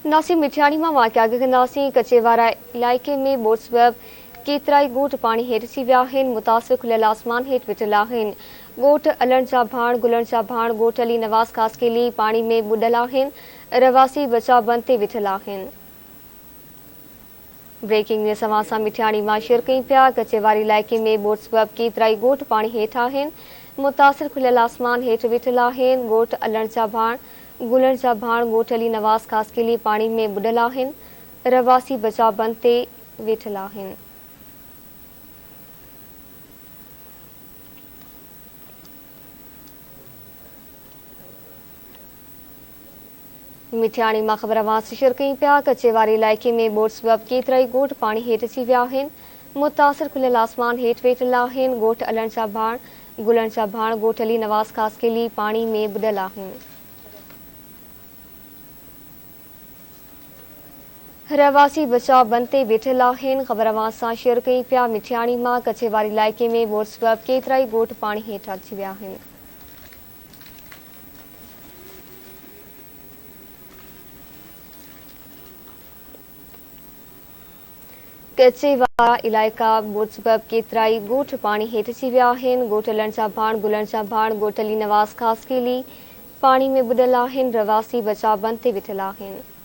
नासी मिठियाणी में वाक़िया गंदासी कचेवारा इलाइक़े में बोट सबब केतराई गोट पानी हेठ अची विया आहिनि। मुतासिर खुलियल आसमान हेठ विठल आहिनि। गोट अलण जा भाण गुलण जा भाण गोट अली नवाज़ खासकेली पानी में बुॾल आहिनि। रवासी बचाव बंद ते विठल आहिनि। ब्रेकिंग न्यूज़ समाचार मिठियाणी में शेयर कई पिया। कचेवारी इलाइक़े में बोट सबब केतराई गोट पानी हेठ आहिनि। मुतासिर खुलियल आसमान हेठ विठल आहिनि। गोट अलण जा भाण गुलण जा भाण गोट अली नवाज़ खासकेली पानी में बुॾल आहिनि। रवासी बचाव बंद ते वेठल आहिनि। मिठियाणी में ख़बर आवाज़ शेयर कई पिया। कचेवारी इलाइक़े में बोट सबब केतराई गोट पानी हेठ अची विया आहिनि। मुतासिर खुलियल आसमान हेठ वेठल आहिनि। गोट अलण जा भाण गुलण जा भाण गोट अली नवाज़ खासकेली पानी में बुॾल आहिनि। रवासी बचाव बंद ते वेठल आहिनि। ख़बर आवाज़ सां शेयर कई पिया। मिठियाणी में कचेवारी इलाइक़े में बोट सबब केतराई गोट पानी हेठ अची विया आहिनि। कचेवारा इलाइक़ा बोट सबब केतराई गोट पानी हेठ अची विया आहिनि। गोट अलण जा भाण गुलण जा भाण गोट अली नवाज़ खासकेली पानी में बुॾल आहिनि। रवासी बचाव बंद ते वेठल आहिनि।